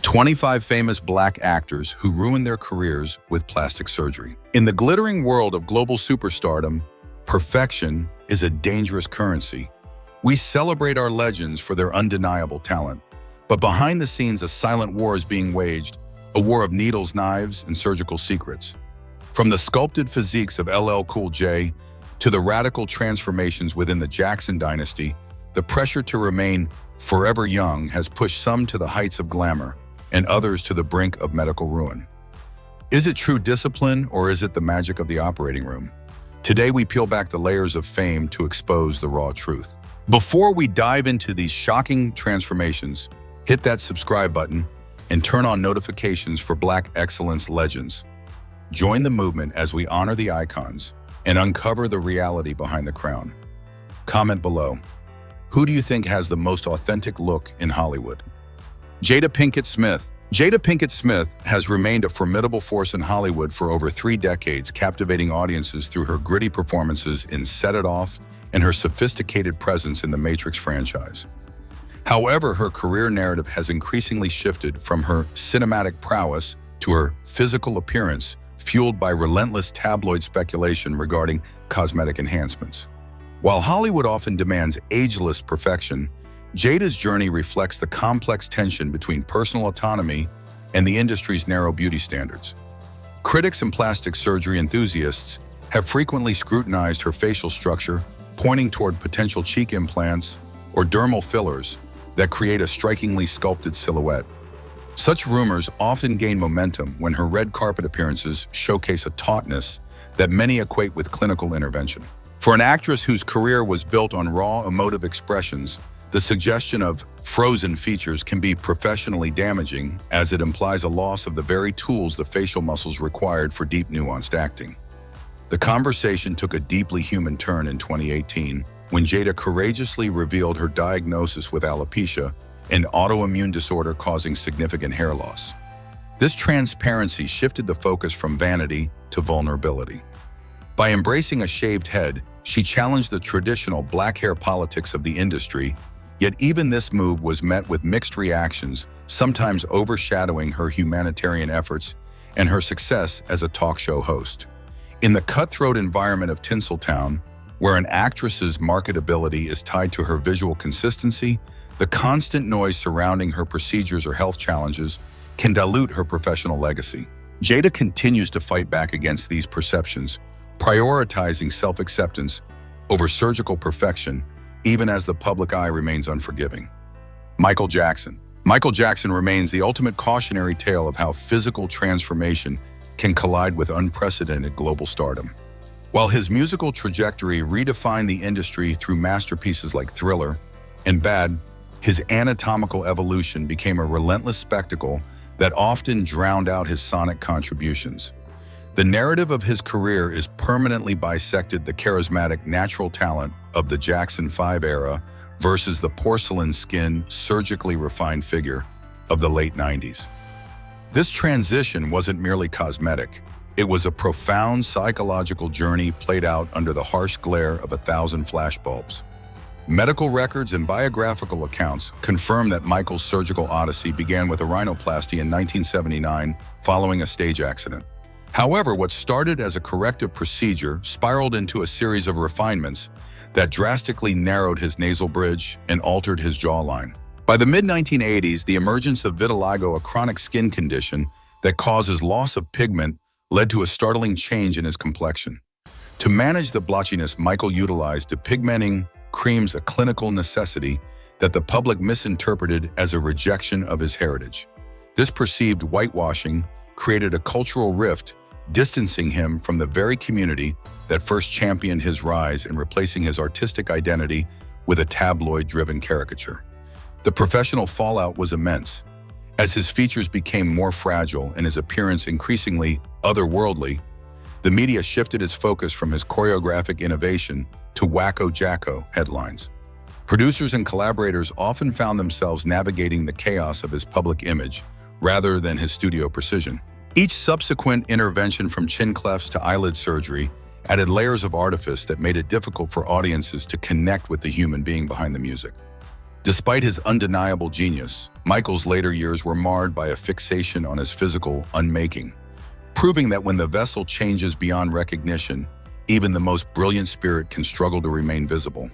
25 famous black actors who ruined their careers with plastic surgery. In the glittering world of global superstardom, perfection is a dangerous currency. We celebrate our legends for their undeniable talent, but behind the scenes a silent war is being waged, a war of needles, knives, and surgical secrets. From the sculpted physiques of LL Cool J to the radical transformations within the Jackson dynasty, the pressure to remain forever young has pushed some to the heights of glamour and others to the brink of medical ruin. Is it true discipline, or is it the magic of the operating room? Today we peel back the layers of fame to expose the raw truth. Before we dive into these shocking transformations, hit that subscribe button and turn on notifications for Black Excellence Legends. Join the movement as we honor the icons and uncover the reality behind the crown. Comment below. Who do you think has the most authentic look in Hollywood? Jada Pinkett Smith. Jada Pinkett Smith has remained a formidable force in Hollywood for over 3 decades, captivating audiences through her gritty performances in Set It Off and her sophisticated presence in the Matrix franchise. However, her career narrative has increasingly shifted from her cinematic prowess to her physical appearance, fueled by relentless tabloid speculation regarding cosmetic enhancements. While Hollywood often demands ageless perfection, Jada's journey reflects the complex tension between personal autonomy and the industry's narrow beauty standards. Critics and plastic surgery enthusiasts have frequently scrutinized her facial structure, pointing toward potential cheek implants or dermal fillers that create a strikingly sculpted silhouette. Such rumors often gain momentum when her red carpet appearances showcase a tautness that many equate with clinical intervention. For an actress whose career was built on raw emotive expressions, the suggestion of frozen features can be professionally damaging, as it implies a loss of the very tools the facial muscles required for deep, nuanced acting. The conversation took a deeply human turn in 2018 when Jada courageously revealed her diagnosis with alopecia, an autoimmune disorder causing significant hair loss. This transparency shifted the focus from vanity to vulnerability. By embracing a shaved head, she challenged the traditional black hair politics of the industry, yet even this move was met with mixed reactions, sometimes overshadowing her humanitarian efforts and her success as a talk show host. In the cutthroat environment of Tinseltown, where an actress's marketability is tied to her visual consistency, the constant noise surrounding her procedures or health challenges can dilute her professional legacy. Jada continues to fight back against these perceptions, prioritizing self-acceptance over surgical perfection, even as the public eye remains unforgiving. Michael Jackson. Michael Jackson remains the ultimate cautionary tale of how physical transformation can collide with unprecedented global stardom. While his musical trajectory redefined the industry through masterpieces like Thriller and Bad, his anatomical evolution became a relentless spectacle that often drowned out his sonic contributions. The narrative of his career is permanently bisected: the charismatic natural talent of the Jackson 5 era versus the porcelain-skinned, surgically refined figure of the late 90s. This transition wasn't merely cosmetic. It was a profound psychological journey played out under the harsh glare of 1,000 flashbulbs. Medical records and biographical accounts confirm that Michael's surgical odyssey began with a rhinoplasty in 1979 following a stage accident. However, what started as a corrective procedure spiraled into a series of refinements that drastically narrowed his nasal bridge and altered his jawline. By the mid-1980s, the emergence of vitiligo, a chronic skin condition that causes loss of pigment, led to a startling change in his complexion. To manage the blotchiness, Michael utilized depigmenting creams, a clinical necessity that the public misinterpreted as a rejection of his heritage. This perceived whitewashing created a cultural rift, distancing him from the very community that first championed his rise and replacing his artistic identity with a tabloid-driven caricature. The professional fallout was immense. As his features became more fragile and his appearance increasingly otherworldly, the media shifted its focus from his choreographic innovation to wacko jacko headlines. Producers and collaborators often found themselves navigating the chaos of his public image rather than his studio precision. Each subsequent intervention, from chin clefts to eyelid surgery, added layers of artifice that made it difficult for audiences to connect with the human being behind the music. Despite his undeniable genius, Michael's later years were marred by a fixation on his physical unmaking, proving that when the vessel changes beyond recognition, even the most brilliant spirit can struggle to remain visible.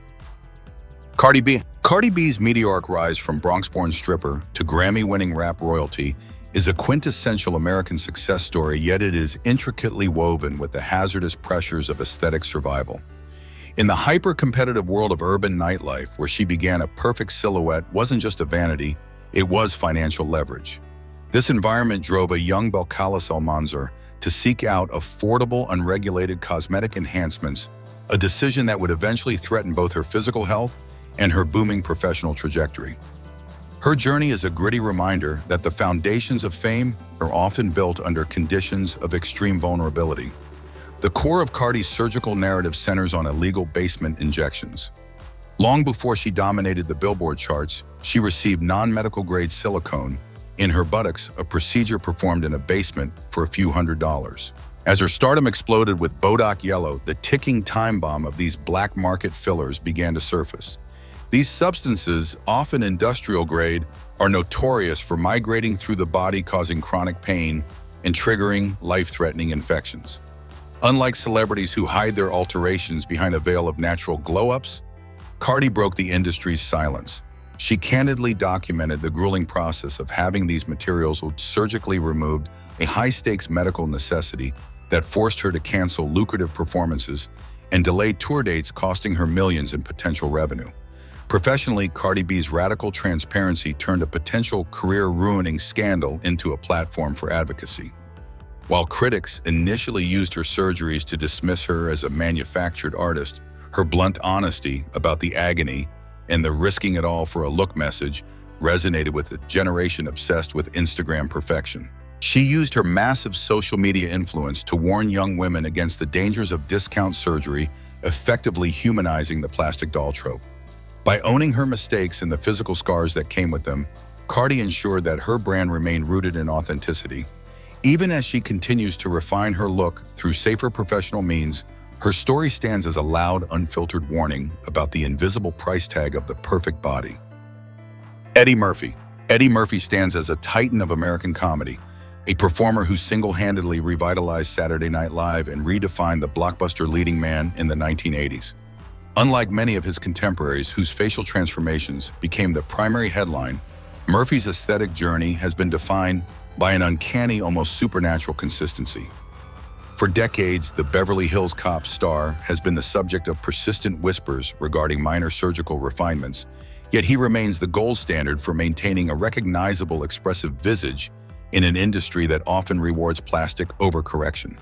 Cardi B. Cardi B's meteoric rise from Bronx-born stripper to Grammy-winning rap royalty is a quintessential American success story, yet it is intricately woven with the hazardous pressures of aesthetic survival. In the hyper-competitive world of urban nightlife, where she began, a perfect silhouette wasn't just a vanity, it was financial leverage. This environment drove a young Belcalis Almanzar to seek out affordable, unregulated cosmetic enhancements, a decision that would eventually threaten both her physical health and her booming professional trajectory. Her journey is a gritty reminder that the foundations of fame are often built under conditions of extreme vulnerability. The core of Cardi's surgical narrative centers on illegal basement injections. Long before she dominated the Billboard charts, she received non-medical grade silicone in her buttocks, a procedure performed in a basement for a few $100s. As her stardom exploded with Botox Yellow, the ticking time bomb of these black market fillers began to surface. These substances, often industrial grade, are notorious for migrating through the body, causing chronic pain and triggering life-threatening infections. Unlike celebrities who hide their alterations behind a veil of natural glow-ups, Cardi broke the industry's silence. She candidly documented the grueling process of having these materials surgically removed, a high-stakes medical necessity that forced her to cancel lucrative performances and delay tour dates, costing her millions in potential revenue. Professionally, Cardi B's radical transparency turned a potential career-ruining scandal into a platform for advocacy. While critics initially used her surgeries to dismiss her as a manufactured artist, her blunt honesty about the agony and the risking it all for a look message resonated with a generation obsessed with Instagram perfection. She used her massive social media influence to warn young women against the dangers of discount surgery, effectively humanizing the plastic doll trope. By owning her mistakes and the physical scars that came with them, Cardi ensured that her brand remained rooted in authenticity. Even as she continues to refine her look through safer professional means, her story stands as a loud, unfiltered warning about the invisible price tag of the perfect body. Eddie Murphy. Eddie Murphy stands as a titan of American comedy, a performer who single-handedly revitalized Saturday Night Live and redefined the blockbuster leading man in the 1980s. Unlike many of his contemporaries whose facial transformations became the primary headline, Murphy's aesthetic journey has been defined by an uncanny, almost supernatural consistency. For decades, the Beverly Hills Cop star has been the subject of persistent whispers regarding minor surgical refinements, yet he remains the gold standard for maintaining a recognizable, expressive visage in an industry that often rewards plastic overcorrection.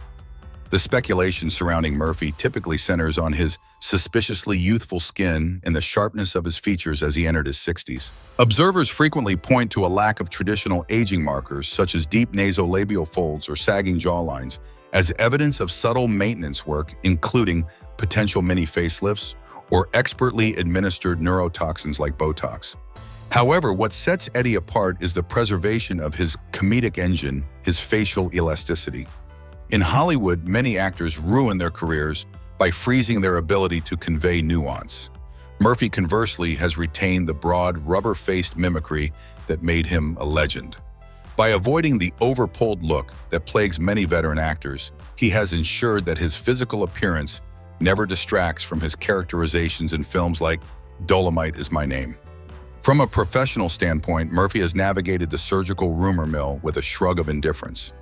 The speculation surrounding Murphy typically centers on his suspiciously youthful skin and the sharpness of his features as he entered his 60s. Observers frequently point to a lack of traditional aging markers such as deep nasolabial folds or sagging jawlines as evidence of subtle maintenance work, including potential mini facelifts or expertly administered neurotoxins like Botox. However, what sets Eddie apart is the preservation of his comedic engine, his facial elasticity. In Hollywood, many actors ruin their careers by freezing their ability to convey nuance. Murphy, conversely, has retained the broad, rubber-faced mimicry that made him a legend. By avoiding the over-pulled look that plagues many veteran actors, he has ensured that his physical appearance never distracts from his characterizations in films like Dolomite Is My Name. From a professional standpoint, Murphy has navigated the surgical rumor mill with a shrug of indifference.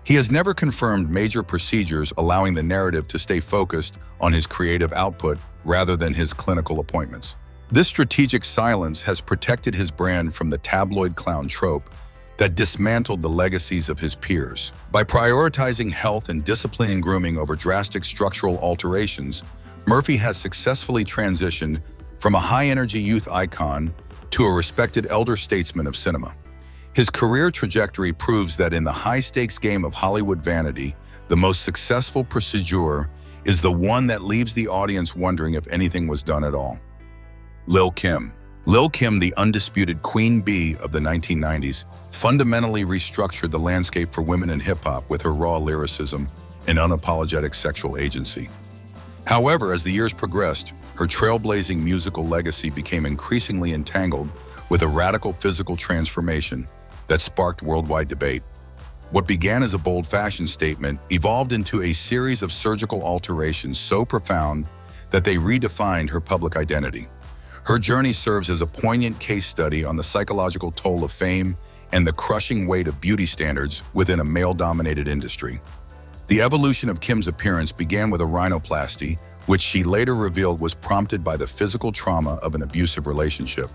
He has never confirmed major procedures, allowing the narrative to stay focused on his creative output rather than his clinical appointments. This strategic silence has protected his brand from the tabloid clown trope that dismantled the legacies of his peers. By prioritizing health and disciplining grooming over drastic structural alterations, Murphy has successfully transitioned from a high-energy youth icon to a respected elder statesman of cinema. His career trajectory proves that in the high-stakes game of Hollywood vanity, the most successful procedure is the one that leaves the audience wondering if anything was done at all. Lil Kim. Lil Kim, the undisputed queen bee of the 1990s, fundamentally restructured the landscape for women in hip-hop with her raw lyricism and unapologetic sexual agency. However, as the years progressed, her trailblazing musical legacy became increasingly entangled with a radical physical transformation that sparked worldwide debate. What began as a bold fashion statement evolved into a series of surgical alterations so profound that they redefined her public identity. Her journey serves as a poignant case study on the psychological toll of fame and the crushing weight of beauty standards within a male-dominated industry. The evolution of Kim's appearance began with a rhinoplasty, which she later revealed was prompted by the physical trauma of an abusive relationship.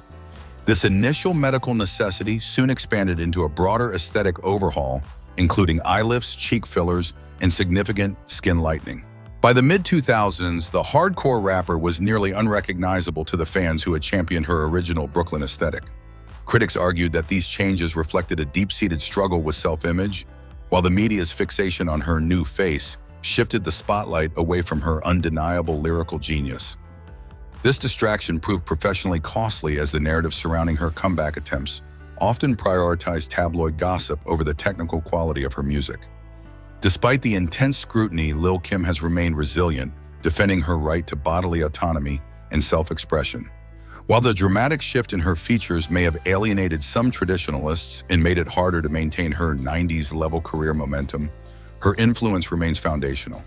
This initial medical necessity soon expanded into a broader aesthetic overhaul, including eye lifts, cheek fillers, and significant skin lightening. By the mid-2000s, the hardcore rapper was nearly unrecognizable to the fans who had championed her original Brooklyn aesthetic. Critics argued that these changes reflected a deep-seated struggle with self-image, while the media's fixation on her new face shifted the spotlight away from her undeniable lyrical genius. This distraction proved professionally costly as the narrative surrounding her comeback attempts often prioritized tabloid gossip over the technical quality of her music. Despite the intense scrutiny, Lil Kim has remained resilient, defending her right to bodily autonomy and self-expression. While the dramatic shift in her features may have alienated some traditionalists and made it harder to maintain her 90s-level career momentum, her influence remains foundational.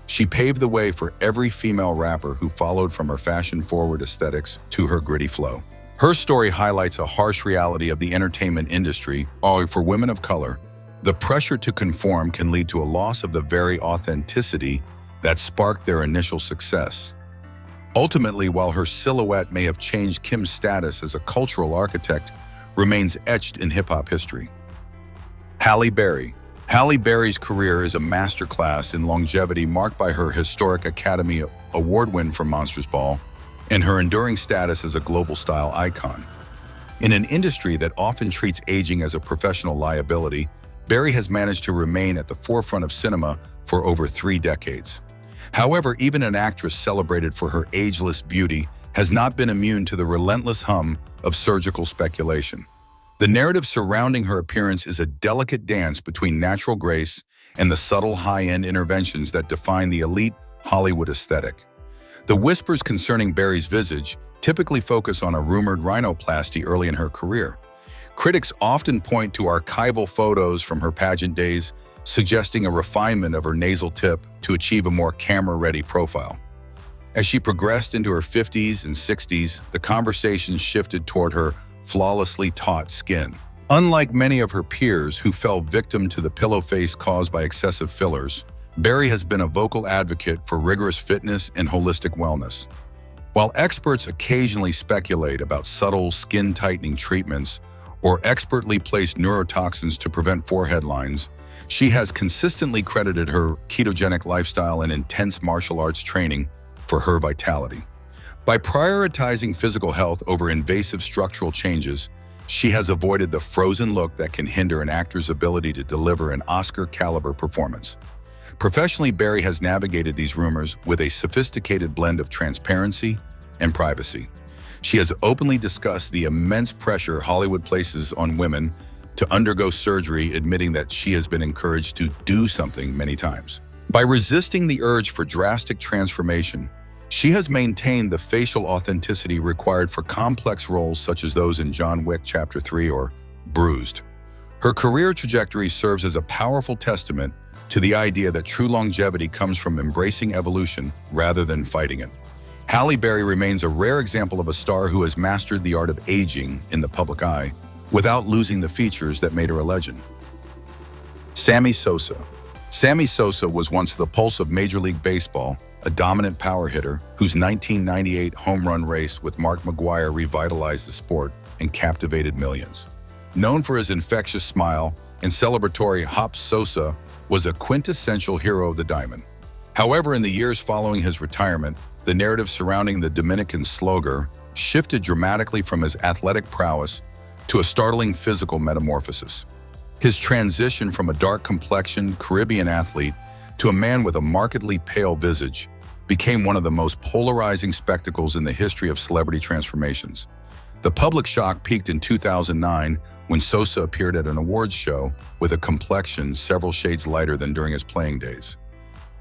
She paved the way for every female rapper who followed from her fashion-forward aesthetics to her gritty flow. Her story highlights a harsh reality of the entertainment industry. For women of color, the pressure to conform can lead to a loss of the very authenticity that sparked their initial success. Ultimately, while her silhouette may have changed, Kim's status as a cultural architect remains etched in hip-hop history. Halle Berry. Halle Berry's career is a masterclass in longevity, marked by her historic Academy Award win for Monsters Ball and her enduring status as a global style icon. In an industry that often treats aging as a professional liability, Berry has managed to remain at the forefront of cinema for over 3 decades. However, even an actress celebrated for her ageless beauty has not been immune to the relentless hum of surgical speculation. The narrative surrounding her appearance is a delicate dance between natural grace and the subtle high-end interventions that define the elite Hollywood aesthetic. The whispers concerning Berry's visage typically focus on a rumored rhinoplasty early in her career. Critics often point to archival photos from her pageant days, suggesting a refinement of her nasal tip to achieve a more camera-ready profile. As she progressed into her 50s and 60s, the conversation shifted toward her flawlessly taut skin. Unlike many of her peers who fell victim to the pillow face caused by excessive fillers, Berry has been a vocal advocate for rigorous fitness and holistic wellness. While experts occasionally speculate about subtle skin-tightening treatments or expertly placed neurotoxins to prevent forehead lines, she has consistently credited her ketogenic lifestyle and intense martial arts training for her vitality. By prioritizing physical health over invasive structural changes, she has avoided the frozen look that can hinder an actor's ability to deliver an Oscar-caliber performance. Professionally, Berry has navigated these rumors with a sophisticated blend of transparency and privacy. She has openly discussed the immense pressure Hollywood places on women to undergo surgery, admitting that she has been encouraged to do something many times. By resisting the urge for drastic transformation, she has maintained the facial authenticity required for complex roles such as those in John Wick Chapter 3 or Bruised. Her career trajectory serves as a powerful testament to the idea that true longevity comes from embracing evolution rather than fighting it. Halle Berry remains a rare example of a star who has mastered the art of aging in the public eye without losing the features that made her a legend. Sammy Sosa. Sammy Sosa was once the pulse of Major League Baseball, a dominant power hitter whose 1998 home run race with Mark McGwire revitalized the sport and captivated millions. Known for his infectious smile and celebratory hops, Sosa was a quintessential hero of the diamond. However, in the years following his retirement, the narrative surrounding the Dominican slugger shifted dramatically from his athletic prowess to a startling physical metamorphosis. His transition from a dark-complexioned Caribbean athlete to a man with a markedly pale visage became one of the most polarizing spectacles in the history of celebrity transformations. The public shock peaked in 2009 when Sosa appeared at an awards show with a complexion several shades lighter than during his playing days.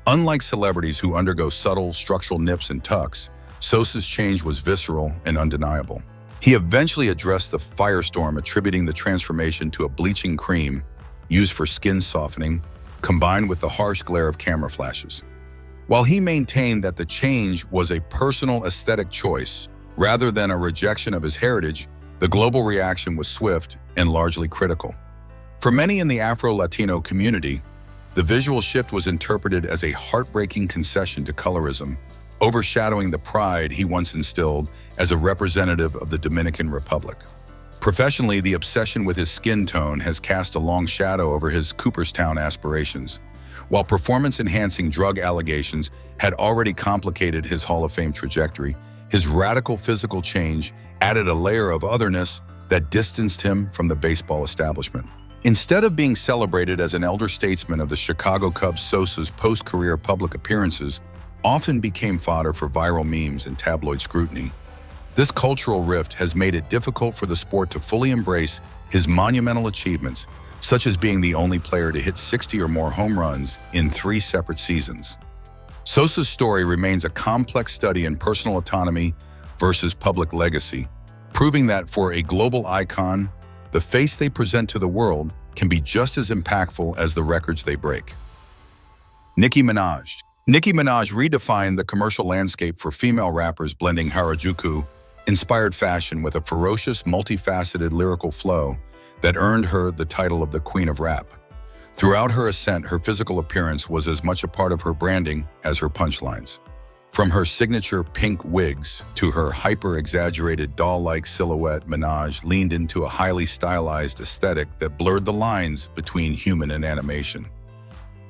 Unlike celebrities who undergo subtle structural nips and tucks, Sosa's change was visceral and undeniable. He eventually addressed the firestorm, attributing the transformation to a bleaching cream used for skin softening, combined with the harsh glare of camera flashes. While he maintained that the change was a personal aesthetic choice rather than a rejection of his heritage, the global reaction was swift and largely critical. For many in the Afro-Latino community, the visual shift was interpreted as a heartbreaking concession to colorism, overshadowing the pride he once instilled as a representative of the Dominican Republic. Professionally, the obsession with his skin tone has cast a long shadow over his Cooperstown aspirations. While performance-enhancing drug allegations had already complicated his Hall of Fame trajectory, his radical physical change added a layer of otherness that distanced him from the baseball establishment. Instead of being celebrated as an elder statesman of the Chicago Cubs, Sosa's post-career public appearances often became fodder for viral memes and tabloid scrutiny. This cultural rift has made it difficult for the sport to fully embrace his monumental achievements, such as being the only player to hit 60 or more home runs in 3 separate seasons. Sosa's story remains a complex study in personal autonomy versus public legacy, proving that for a global icon, the face they present to the world can be just as impactful as the records they break. Nicki Minaj. Nicki Minaj redefined the commercial landscape for female rappers, blending Harajuku-inspired fashion with a ferocious, multifaceted lyrical flow that earned her the title of the Queen of Rap. Throughout her ascent, her physical appearance was as much a part of her branding as her punchlines. From her signature pink wigs to her hyper-exaggerated doll-like silhouette, Minaj leaned into a highly stylized aesthetic that blurred the lines between human and animation.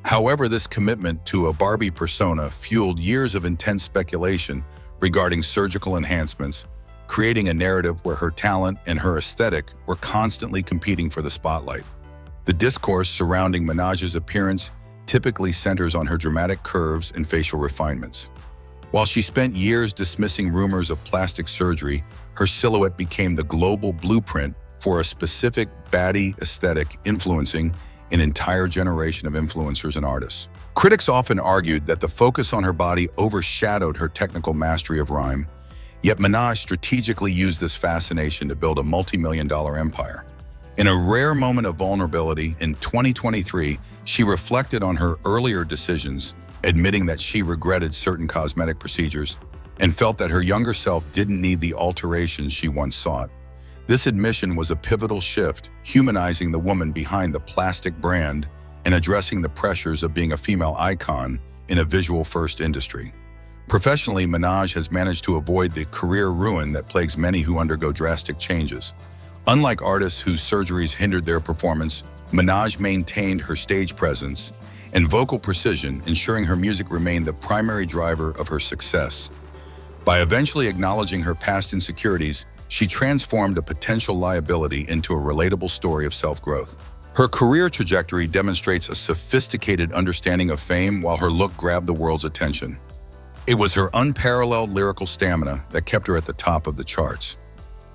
However, this commitment to a Barbie persona fueled years of intense speculation regarding surgical enhancements, creating a narrative where her talent and her aesthetic were constantly competing for the spotlight. The discourse surrounding Minaj's appearance typically centers on her dramatic curves and facial refinements. While she spent years dismissing rumors of plastic surgery, her silhouette became the global blueprint for a specific baddie aesthetic, influencing an entire generation of influencers and artists. Critics often argued that the focus on her body overshadowed her technical mastery of rhyme, yet Minaj strategically used this fascination to build a multi-million-dollar empire. In a rare moment of vulnerability in 2023, she reflected on her earlier decisions, admitting that she regretted certain cosmetic procedures and felt that her younger self didn't need the alterations she once sought. This admission was a pivotal shift, humanizing the woman behind the plastic brand and addressing the pressures of being a female icon in a visual-first industry. Professionally, Minaj has managed to avoid the career ruin that plagues many who undergo drastic changes. Unlike artists whose surgeries hindered their performance, Minaj maintained her stage presence and vocal precision, ensuring her music remained the primary driver of her success. By eventually acknowledging her past insecurities, she transformed a potential liability into a relatable story of self-growth. Her career trajectory demonstrates a sophisticated understanding of fame, while her look grabbed the world's attention. It was her unparalleled lyrical stamina that kept her at the top of the charts.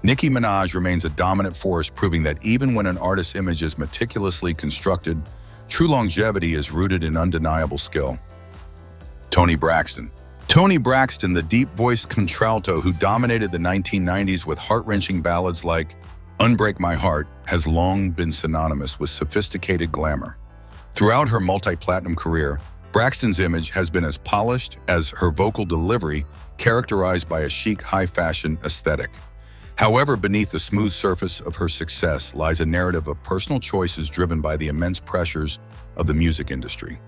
Nicki Minaj remains a dominant force, proving that even when an artist's image is meticulously constructed, true longevity is rooted in undeniable skill. Toni Braxton. Toni Braxton, the deep-voiced contralto who dominated the 1990s with heart-wrenching ballads like Unbreak My Heart, has long been synonymous with sophisticated glamour. Throughout her multi-platinum career, Braxton's image has been as polished as her vocal delivery, characterized by a chic, high-fashion aesthetic. However, beneath the smooth surface of her success lies a narrative of personal choices driven by the immense pressures of the music industry.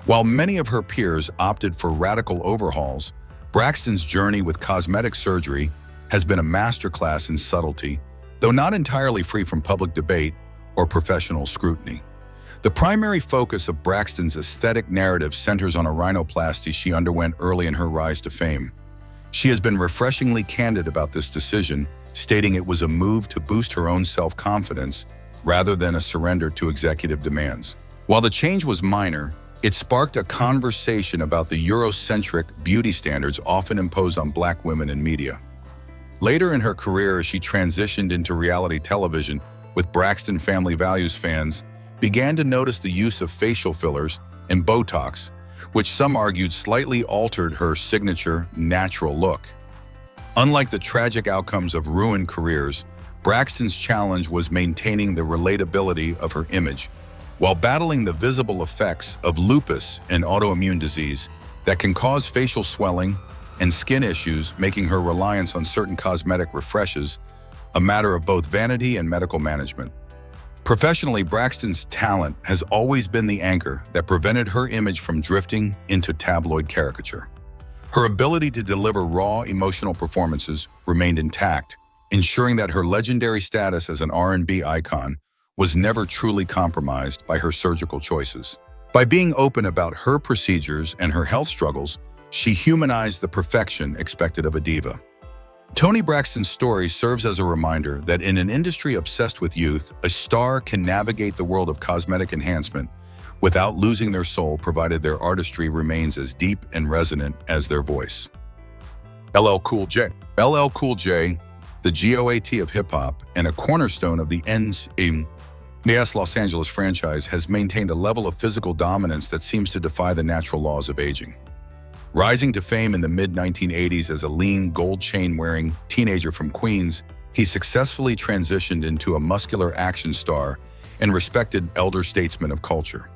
While many of her peers opted for radical overhauls, Braxton's journey with cosmetic surgery has been a masterclass in subtlety, though not entirely free from public debate or professional scrutiny. The primary focus of Braxton's aesthetic narrative centers on a rhinoplasty she underwent early in her rise to fame. She has been refreshingly candid about this decision, stating it was a move to boost her own self-confidence rather than a surrender to executive demands. While the change was minor, it sparked a conversation about the Eurocentric beauty standards often imposed on Black women in media. Later in her career, she transitioned into reality television, with Braxton Family Values fans began to notice the use of facial fillers and Botox, which some argued slightly altered her signature natural look. Unlike the tragic outcomes of ruined careers, Braxton's challenge was maintaining the relatability of her image, while battling the visible effects of lupus and autoimmune disease that can cause facial swelling and skin issues, making her reliance on certain cosmetic refreshes a matter of both vanity and medical management. Professionally, Braxton's talent has always been the anchor that prevented her image from drifting into tabloid caricature. Her ability to deliver raw, emotional performances remained intact, ensuring that her legendary status as an R&B icon was never truly compromised by her surgical choices. By being open about her procedures and her health struggles, she humanized the perfection expected of a diva. Toni Braxton's story serves as a reminder that in an industry obsessed with youth, a star can navigate the world of cosmetic enhancement without losing their soul, provided their artistry remains as deep and resonant as their voice. LL Cool J. LL Cool J, the GOAT of hip-hop and a cornerstone of the NeNe Los Angeles franchise, has maintained a level of physical dominance that seems to defy the natural laws of aging. Rising to fame in the mid-1980s as a lean, gold chain-wearing teenager from Queens, he successfully transitioned into a muscular action star and respected elder statesman of culture.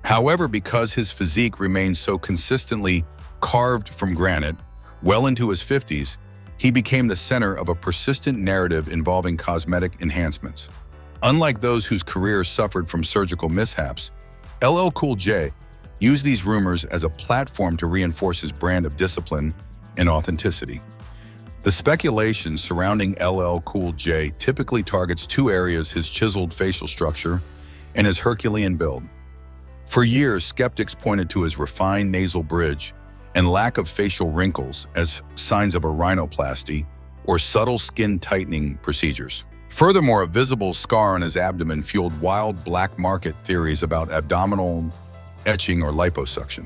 However, because his physique remained so consistently carved from granite, well into his 50s, he became the center of a persistent narrative involving cosmetic enhancements. Unlike those whose careers suffered from surgical mishaps, LL Cool J used these rumors as a platform to reinforce his brand of discipline and authenticity. The speculation surrounding LL Cool J typically targets two areas: his chiseled facial structure and his Herculean build. For years, skeptics pointed to his refined nasal bridge and lack of facial wrinkles as signs of a rhinoplasty or subtle skin tightening procedures. Furthermore, a visible scar on his abdomen fueled wild black market theories about abdominal etching or liposuction.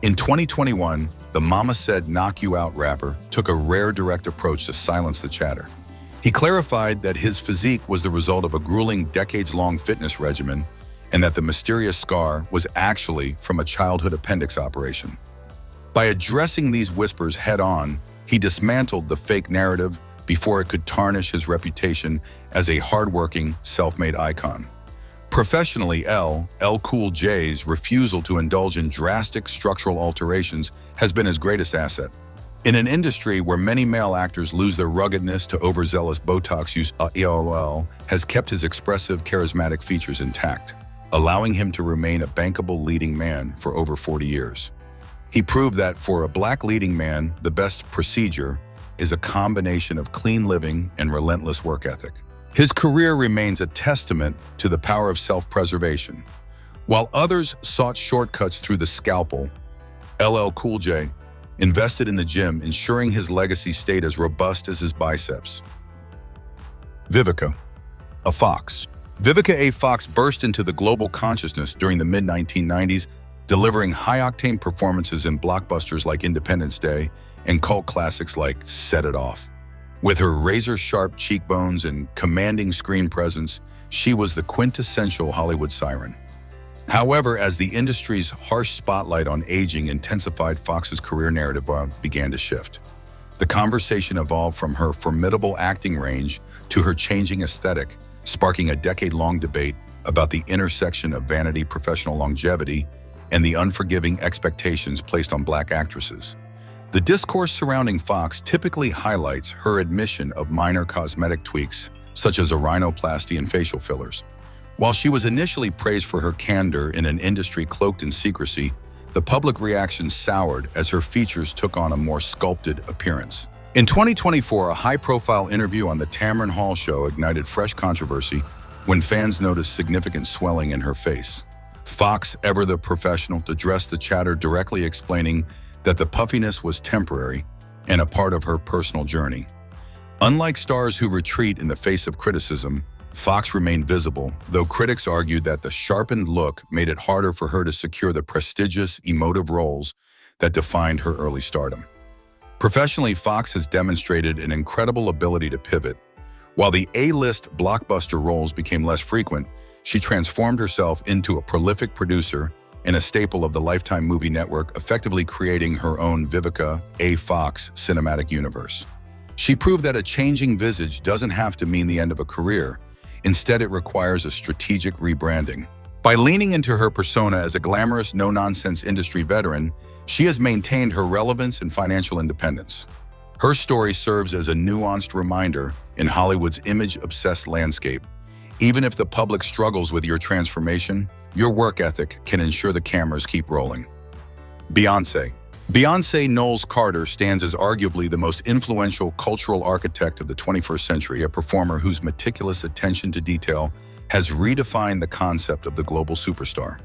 In 2021, the Mama Said Knock You Out rapper took a rare direct approach to silence the chatter. He clarified that his physique was the result of a grueling decades-long fitness regimen and that the mysterious scar was actually from a childhood appendix operation. By addressing these whispers head-on, he dismantled the fake narrative before it could tarnish his reputation as a hardworking, self-made icon. Professionally, LL Cool J's refusal to indulge in drastic structural alterations has been his greatest asset. In an industry where many male actors lose their ruggedness to overzealous Botox use, LL has kept his expressive, charismatic features intact, allowing him to remain a bankable leading man for over 40 years. He proved that for a black leading man, the best procedure is a combination of clean living and relentless work ethic. His career remains a testament to the power of self-preservation. While others sought shortcuts through the scalpel, LL Cool J invested in the gym, ensuring his legacy stayed as robust as his biceps. Vivica A. Fox. Vivica A. Fox burst into the global consciousness during the mid-1990s, delivering high-octane performances in blockbusters like Independence Day and cult classics like Set It Off. With her razor-sharp cheekbones and commanding screen presence, she was the quintessential Hollywood siren. However, as the industry's harsh spotlight on aging intensified, Fox's career narrative began to shift. The conversation evolved from her formidable acting range to her changing aesthetic, sparking a decade-long debate about the intersection of vanity, professional longevity, and the unforgiving expectations placed on black actresses. The discourse surrounding Fox typically highlights her admission of minor cosmetic tweaks, such as a rhinoplasty and facial fillers. While she was initially praised for her candor in an industry cloaked in secrecy, the public reaction soured as her features took on a more sculpted appearance. In 2024, a high-profile interview on the Tamron Hall show ignited fresh controversy when fans noticed significant swelling in her face. Fox, ever the professional, addressed the chatter, directly explaining that the puffiness was temporary and a part of her personal journey. Unlike stars who retreat in the face of criticism, Fox remained visible, though critics argued that the sharpened look made it harder for her to secure the prestigious, emotive roles that defined her early stardom. Professionally, Fox has demonstrated an incredible ability to pivot. While the A-list blockbuster roles became less frequent, she transformed herself into a prolific producer and a staple of the Lifetime movie network, effectively creating her own Vivica A. Fox cinematic universe. She proved that a changing visage doesn't have to mean the end of a career. Instead, it requires a strategic rebranding. By leaning into her persona as a glamorous, no-nonsense industry veteran, she has maintained her relevance and financial independence. Her story serves as a nuanced reminder in Hollywood's image-obsessed landscape. Even if the public struggles with your transformation, your work ethic can ensure the cameras keep rolling. Beyonce. Beyonce Knowles Carter stands as arguably the most influential cultural architect of the 21st century, a performer whose meticulous attention to detail has redefined the concept of the global superstar.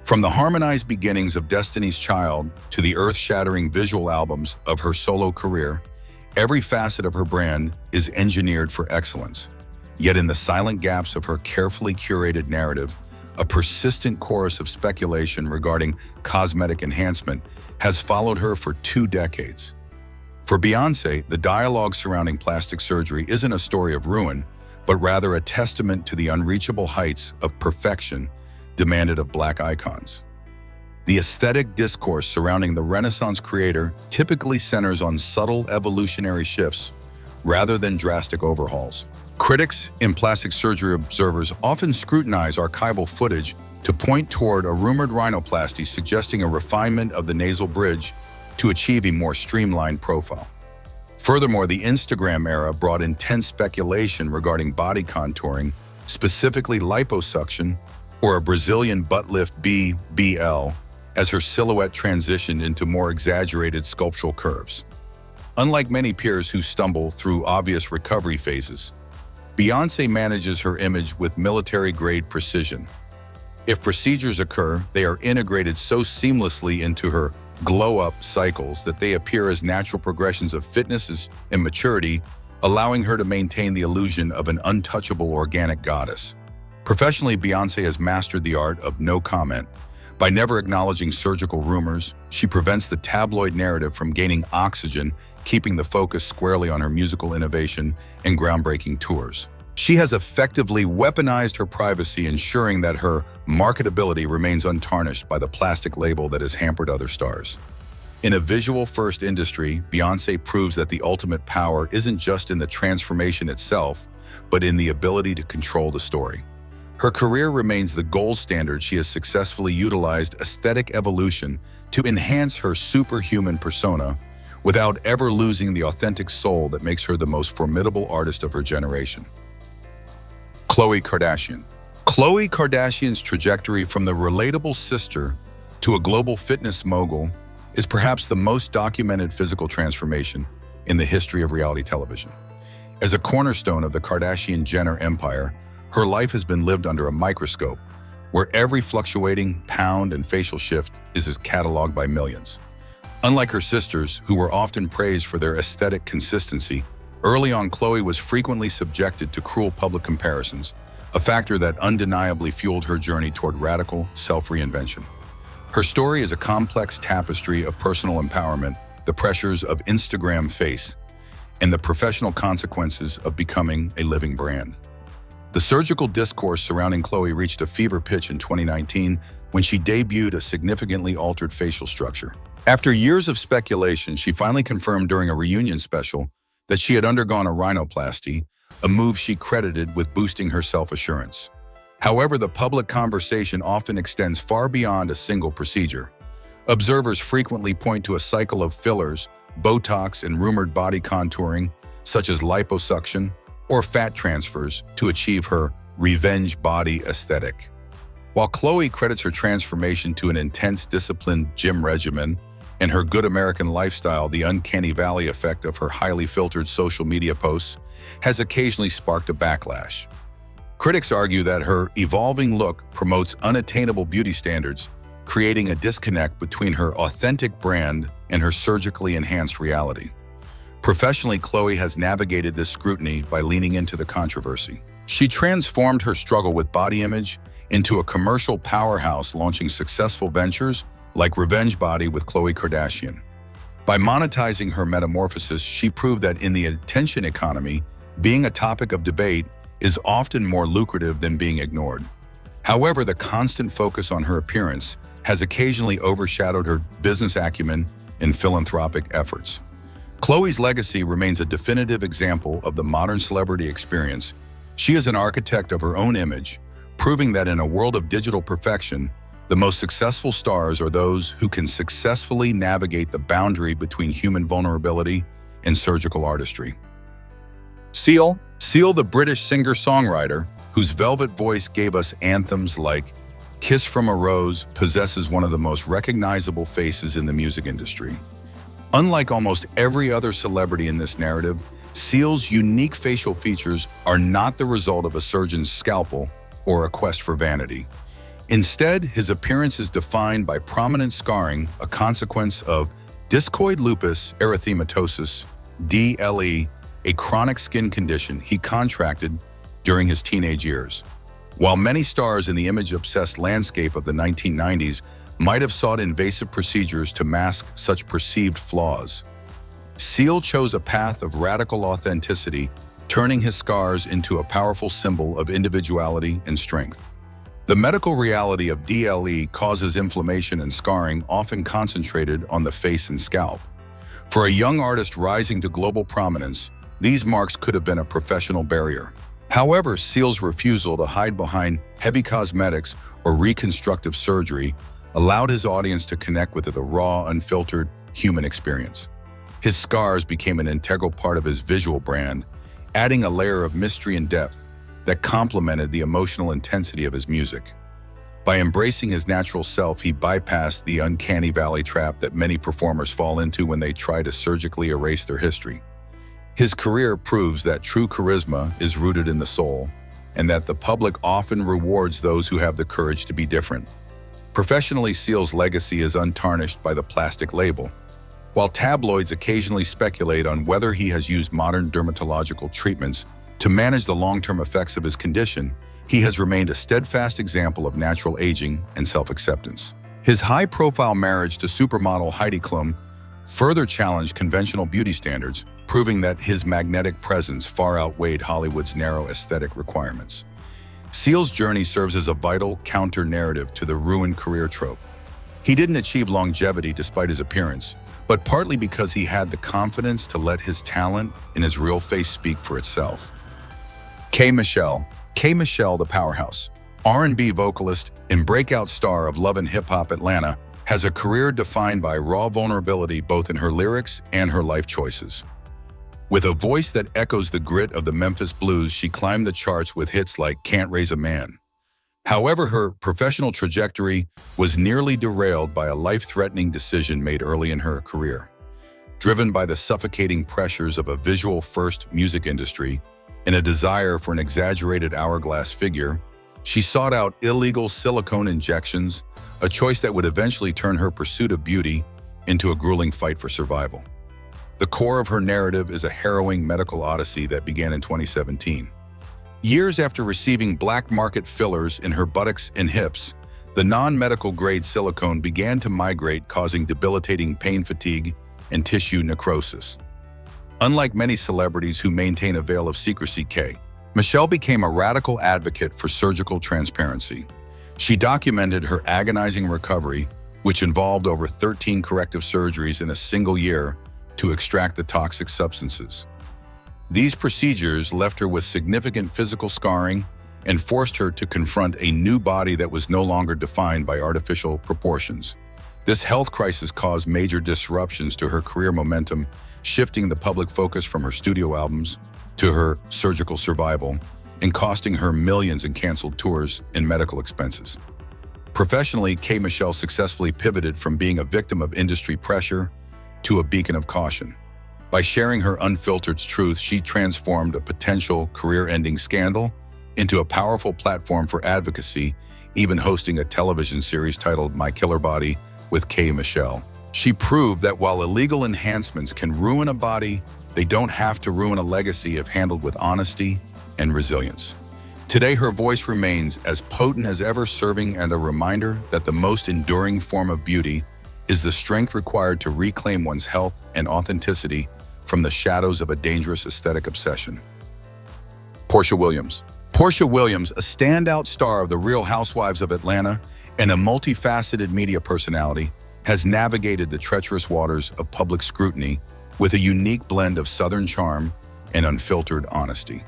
From the harmonized beginnings of Destiny's Child to the earth-shattering visual albums of her solo career, every facet of her brand is engineered for excellence. Yet in the silent gaps of her carefully curated narrative, a persistent chorus of speculation regarding cosmetic enhancement has followed her for 2 decades. For Beyonce, the dialogue surrounding plastic surgery isn't a story of ruin, but rather a testament to the unreachable heights of perfection demanded of Black icons. The aesthetic discourse surrounding the Renaissance creator typically centers on subtle evolutionary shifts rather than drastic overhauls. Critics and plastic surgery observers often scrutinize archival footage to point toward a rumored rhinoplasty suggesting a refinement of the nasal bridge to achieve a more streamlined profile. Furthermore, the Instagram era brought intense speculation regarding body contouring, specifically liposuction, or a Brazilian butt lift BBL, as her silhouette transitioned into more exaggerated sculptural curves. Unlike many peers who stumble through obvious recovery phases, Beyonce manages her image with military-grade precision. If procedures occur, they are integrated so seamlessly into her glow-up cycles that they appear as natural progressions of fitness and maturity, allowing her to maintain the illusion of an untouchable organic goddess. Professionally, Beyonce has mastered the art of no comment. By never acknowledging surgical rumors, she prevents the tabloid narrative from gaining oxygen, keeping the focus squarely on her musical innovation and groundbreaking tours. She has effectively weaponized her privacy, ensuring that her marketability remains untarnished by the plastic label that has hampered other stars. In a visual-first industry, Beyonce proves that the ultimate power isn't just in the transformation itself, but in the ability to control the story. Her career remains the gold standard. She has successfully utilized aesthetic evolution to enhance her superhuman persona without ever losing the authentic soul that makes her the most formidable artist of her generation. Khloe Kardashian. Khloe Kardashian's trajectory from the relatable sister to a global fitness mogul is perhaps the most documented physical transformation in the history of reality television. As a cornerstone of the Kardashian-Jenner empire, her life has been lived under a microscope, where every fluctuating pound and facial shift is cataloged by millions. Unlike her sisters, who were often praised for their aesthetic consistency, early on Khloe was frequently subjected to cruel public comparisons, a factor that undeniably fueled her journey toward radical self-reinvention. Her story is a complex tapestry of personal empowerment, the pressures of Instagram face, and the professional consequences of becoming a living brand. The surgical discourse surrounding Khloe reached a fever pitch in 2019 when she debuted a significantly altered facial structure. After years of speculation, she finally confirmed during a reunion special that she had undergone a rhinoplasty, a move she credited with boosting her self-assurance. However, the public conversation often extends far beyond a single procedure. Observers frequently point to a cycle of fillers, Botox, and rumored body contouring, such as liposuction, or fat transfers to achieve her revenge body aesthetic. While Khloe credits her transformation to an intense, disciplined gym regimen and her good American lifestyle, the uncanny valley effect of her highly filtered social media posts has occasionally sparked a backlash. Critics argue that her evolving look promotes unattainable beauty standards, creating a disconnect between her authentic brand and her surgically enhanced reality. Professionally, Khloe has navigated this scrutiny by leaning into the controversy. She transformed her struggle with body image into a commercial powerhouse, launching successful ventures like Revenge Body with Khloe Kardashian. By monetizing her metamorphosis, she proved that in the attention economy, being a topic of debate is often more lucrative than being ignored. However, the constant focus on her appearance has occasionally overshadowed her business acumen and philanthropic efforts. Khloe's legacy remains a definitive example of the modern celebrity experience. She is an architect of her own image, proving that in a world of digital perfection, the most successful stars are those who can successfully navigate the boundary between human vulnerability and surgical artistry. Seal, the British singer-songwriter, whose velvet voice gave us anthems like Kiss from a Rose, possesses one of the most recognizable faces in the music industry. Unlike almost every other celebrity in this narrative, Seal's unique facial features are not the result of a surgeon's scalpel or a quest for vanity. Instead, his appearance is defined by prominent scarring, a consequence of discoid lupus erythematosus, DLE, a chronic skin condition he contracted during his teenage years. While many stars in the image-obsessed landscape of the 1990s might have sought invasive procedures to mask such perceived flaws, Seal chose a path of radical authenticity, turning his scars into a powerful symbol of individuality and strength. The medical reality of DLE causes inflammation and scarring, often concentrated on the face and scalp. For a young artist rising to global prominence, these marks could have been a professional barrier. However, Seal's refusal to hide behind heavy cosmetics or reconstructive surgery allowed his audience to connect with the raw, unfiltered human experience. His scars became an integral part of his visual brand, adding a layer of mystery and depth that complemented the emotional intensity of his music. By embracing his natural self, he bypassed the uncanny valley trap that many performers fall into when they try to surgically erase their history. His career proves that true charisma is rooted in the soul, and that the public often rewards those who have the courage to be different. Professionally, Seal's legacy is untarnished by the plastic label. While tabloids occasionally speculate on whether he has used modern dermatological treatments to manage the long-term effects of his condition, he has remained a steadfast example of natural aging and self-acceptance. His high-profile marriage to supermodel Heidi Klum further challenged conventional beauty standards, proving that his magnetic presence far outweighed Hollywood's narrow aesthetic requirements. Seal's journey serves as a vital counter-narrative to the ruined career trope. He didn't achieve longevity despite his appearance, but partly because he had the confidence to let his talent and his real face speak for itself. K. Michelle, the powerhouse, R&B vocalist and breakout star of Love and Hip Hop Atlanta, has a career defined by raw vulnerability both in her lyrics and her life choices. With a voice that echoes the grit of the Memphis blues, she climbed the charts with hits like Can't Raise a Man. However, her professional trajectory was nearly derailed by a life-threatening decision made early in her career. Driven by the suffocating pressures of a visual-first music industry and a desire for an exaggerated hourglass figure, she sought out illegal silicone injections, a choice that would eventually turn her pursuit of beauty into a grueling fight for survival. The core of her narrative is a harrowing medical odyssey that began in 2017. Years after receiving black market fillers in her buttocks and hips, the non-medical grade silicone began to migrate, causing debilitating pain fatigue and tissue necrosis. Unlike many celebrities who maintain a veil of secrecy, Michelle became a radical advocate for surgical transparency. She documented her agonizing recovery, which involved over 13 corrective surgeries in a single year to extract the toxic substances. These procedures left her with significant physical scarring and forced her to confront a new body that was no longer defined by artificial proportions. This health crisis caused major disruptions to her career momentum, shifting the public focus from her studio albums to her surgical survival and costing her millions in canceled tours and medical expenses. Professionally, K. Michelle successfully pivoted from being a victim of industry pressure to a beacon of caution. By sharing her unfiltered truth, she transformed a potential career-ending scandal into a powerful platform for advocacy, even hosting a television series titled My Killer Body with K. Michelle. She proved that while illegal enhancements can ruin a body, they don't have to ruin a legacy if handled with honesty and resilience. Today, her voice remains as potent as ever, serving as a reminder that the most enduring form of beauty is the strength required to reclaim one's health and authenticity from the shadows of a dangerous aesthetic obsession. Porsha Williams, a standout star of The Real Housewives of Atlanta and a multifaceted media personality, has navigated the treacherous waters of public scrutiny with a unique blend of Southern charm and unfiltered honesty.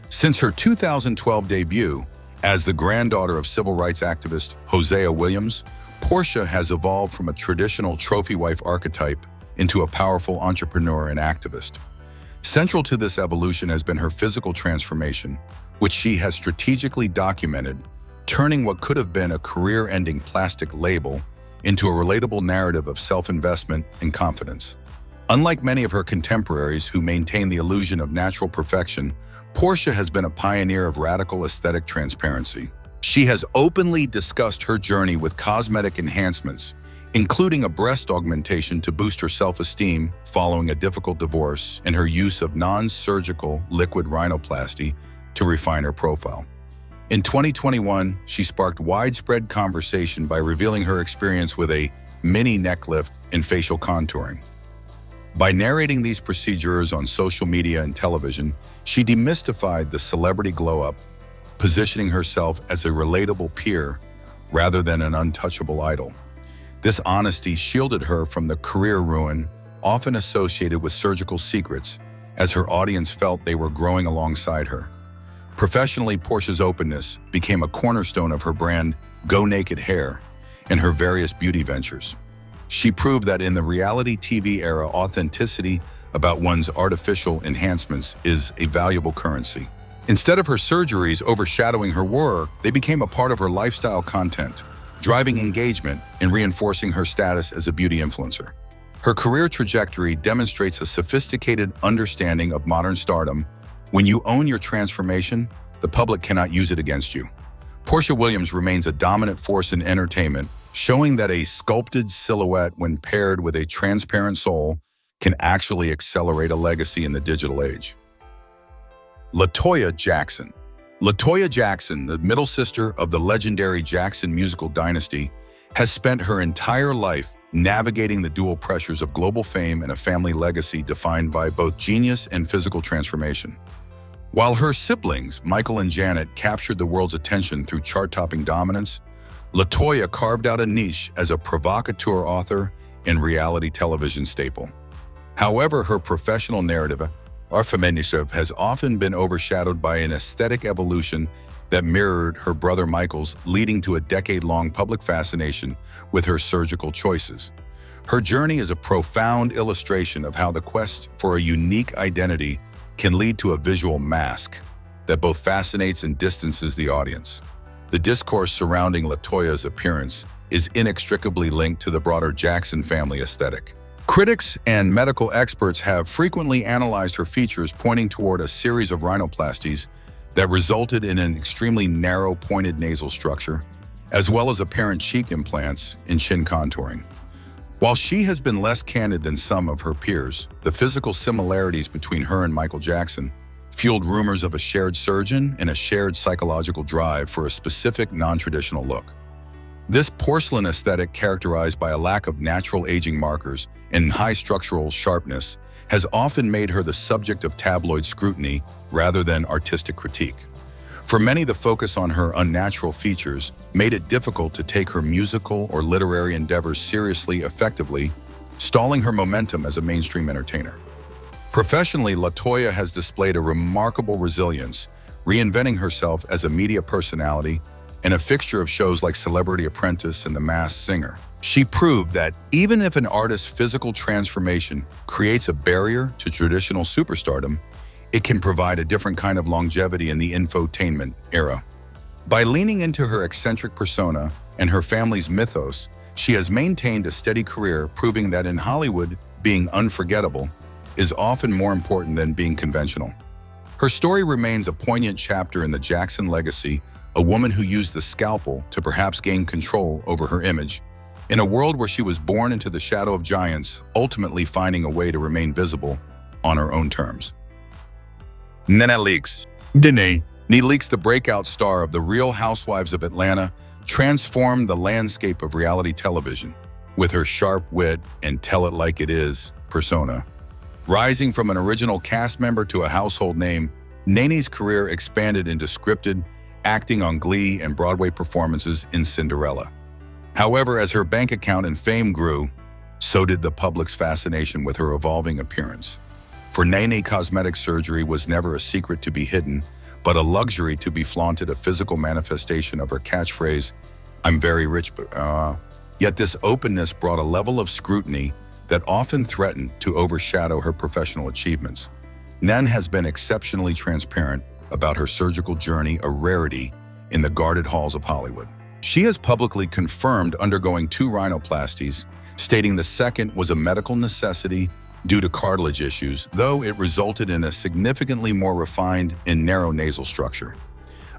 Since her 2012 debut as the granddaughter of civil rights activist Hosea Williams, Porsha has evolved from a traditional trophy wife archetype into a powerful entrepreneur and activist. Central to this evolution has been her physical transformation, which she has strategically documented, turning what could have been a career-ending plastic label into a relatable narrative of self-investment and confidence. Unlike many of her contemporaries who maintain the illusion of natural perfection, Porsha has been a pioneer of radical aesthetic transparency. She has openly discussed her journey with cosmetic enhancements, including a breast augmentation to boost her self-esteem following a difficult divorce and her use of non-surgical liquid rhinoplasty to refine her profile. In 2021, she sparked widespread conversation by revealing her experience with a mini neck lift and facial contouring. By narrating these procedures on social media and television, she demystified the celebrity glow-up, positioning herself as a relatable peer rather than an untouchable idol. This honesty shielded her from the career ruin often associated with surgical secrets, as her audience felt they were growing alongside her. Professionally, Porsha's openness became a cornerstone of her brand Go Naked Hair and her various beauty ventures. She proved that in the reality TV era, authenticity about one's artificial enhancements is a valuable currency. Instead of her surgeries overshadowing her work, they became a part of her lifestyle content, driving engagement and reinforcing her status as a beauty influencer. Her career trajectory demonstrates a sophisticated understanding of modern stardom. When you own your transformation, the public cannot use it against you. Porsha Williams remains a dominant force in entertainment, showing that a sculpted silhouette, when paired with a transparent soul, can actually accelerate a legacy in the digital age. Latoya Jackson. Latoya Jackson, the middle sister of the legendary Jackson musical dynasty, has spent her entire life navigating the dual pressures of global fame and a family legacy defined by both genius and physical transformation. While her siblings, Michael and Janet, captured the world's attention through chart-topping dominance, Latoya carved out a niche as a provocateur author and reality television staple. However, her professional narrative, or feminism, has often been overshadowed by an aesthetic evolution that mirrored her brother Michael's, leading to a decade-long public fascination with her surgical choices. Her journey is a profound illustration of how the quest for a unique identity can lead to a visual mask that both fascinates and distances the audience. The discourse surrounding Latoya's appearance is inextricably linked to the broader Jackson family aesthetic. Critics and medical experts have frequently analyzed her features, pointing toward a series of rhinoplasties that resulted in an extremely narrow, pointed nasal structure, as well as apparent cheek implants and chin contouring. While she has been less candid than some of her peers, the physical similarities between her and Michael Jackson fueled rumors of a shared surgeon and a shared psychological drive for a specific non-traditional look. This porcelain aesthetic, characterized by a lack of natural aging markers and high structural sharpness, has often made her the subject of tabloid scrutiny rather than artistic critique. For many, the focus on her unnatural features made it difficult to take her musical or literary endeavors seriously effectively, stalling her momentum as a mainstream entertainer. Professionally, Latoya has displayed a remarkable resilience, reinventing herself as a media personality and a fixture of shows like Celebrity Apprentice and The Masked Singer. She proved that even if an artist's physical transformation creates a barrier to traditional superstardom, it can provide a different kind of longevity in the infotainment era. By leaning into her eccentric persona and her family's mythos, she has maintained a steady career, proving that in Hollywood, being unforgettable is often more important than being conventional. Her story remains a poignant chapter in the Jackson legacy, a woman who used the scalpel to perhaps gain control over her image, in a world where she was born into the shadow of giants, ultimately finding a way to remain visible on her own terms. NeNe Leakes. NeNe Leakes, the breakout star of The Real Housewives of Atlanta, transformed the landscape of reality television with her sharp wit and tell-it-like-it-is persona. Rising from an original cast member to a household name, NeNe's career expanded into scripted, acting on Glee and Broadway performances in Cinderella. However, as her bank account and fame grew, So did the public's fascination with her evolving appearance. For NeNe, cosmetic surgery was never a secret to be hidden, but a luxury to be flaunted, a physical manifestation of her catchphrase, "I'm very rich, but Yet this openness brought a level of scrutiny that often threatened to overshadow her professional achievements. NeNe has been exceptionally transparent about her surgical journey, a rarity in the guarded halls of Hollywood. She has publicly confirmed undergoing 2 rhinoplasties, stating the second was a medical necessity due to cartilage issues, though it resulted in a significantly more refined and narrow nasal structure.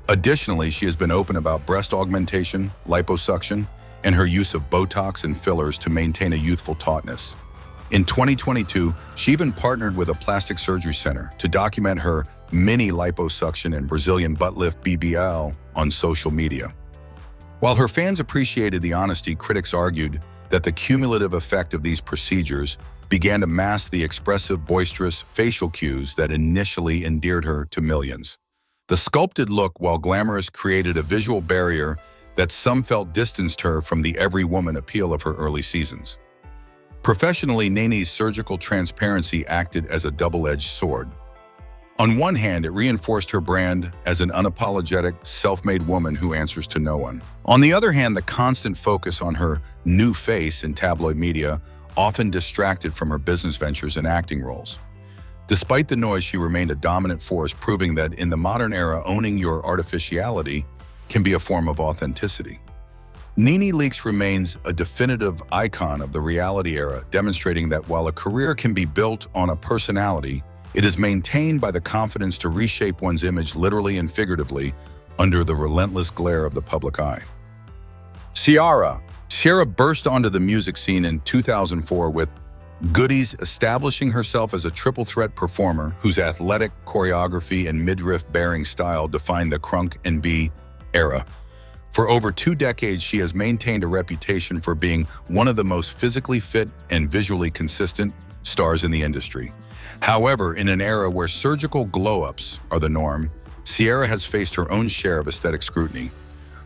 Additionally, she has been open about breast augmentation, liposuction, and her use of Botox and fillers to maintain a youthful tautness. In 2022, she even partnered with a plastic surgery center to document her mini liposuction and Brazilian butt lift BBL on social media. While her fans appreciated the honesty, critics argued that the cumulative effect of these procedures began to mask the expressive, boisterous facial cues that initially endeared her to millions. The sculpted look, while glamorous, created a visual barrier that some felt distanced her from the every woman appeal of her early seasons. Professionally, NeNe's surgical transparency acted as a double-edged sword. On one hand, it reinforced her brand as an unapologetic, self-made woman who answers to no one. On the other hand, the constant focus on her new face in tabloid media often distracted from her business ventures and acting roles. Despite the noise, she remained a dominant force, proving that in the modern era, owning your artificiality can be a form of authenticity. NeNe Leakes remains a definitive icon of the reality era, demonstrating that while a career can be built on a personality, it is maintained by the confidence to reshape one's image literally and figuratively under the relentless glare of the public eye. Ciara burst onto the music scene in 2004 with Goodies, establishing herself as a triple threat performer whose athletic choreography and midriff-bearing style defined the crunk and B era. For over 2 decades, she has maintained a reputation for being one of the most physically fit and visually consistent stars in the industry. However, in an era where surgical glow-ups are the norm, Ciara has faced her own share of aesthetic scrutiny.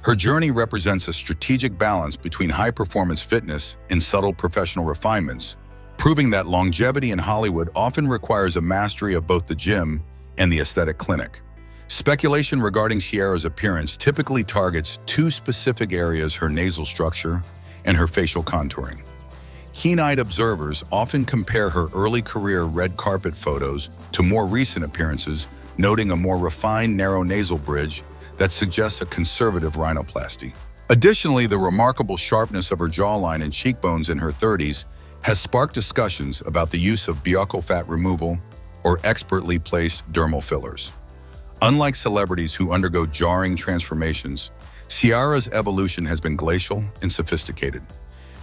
Her journey represents a strategic balance between high-performance fitness and subtle professional refinements, proving that longevity in Hollywood often requires a mastery of both the gym and the aesthetic clinic. Speculation regarding Ciara's appearance typically targets 2 specific areas: her nasal structure and her facial contouring. Keen-eyed observers often compare her early career red carpet photos to more recent appearances, noting a more refined, narrow nasal bridge that suggests a conservative rhinoplasty. Additionally, the remarkable sharpness of her jawline and cheekbones in her 30s has sparked discussions about the use of buccal fat removal or expertly placed dermal fillers. Unlike celebrities who undergo jarring transformations, Ciara's evolution has been glacial and sophisticated.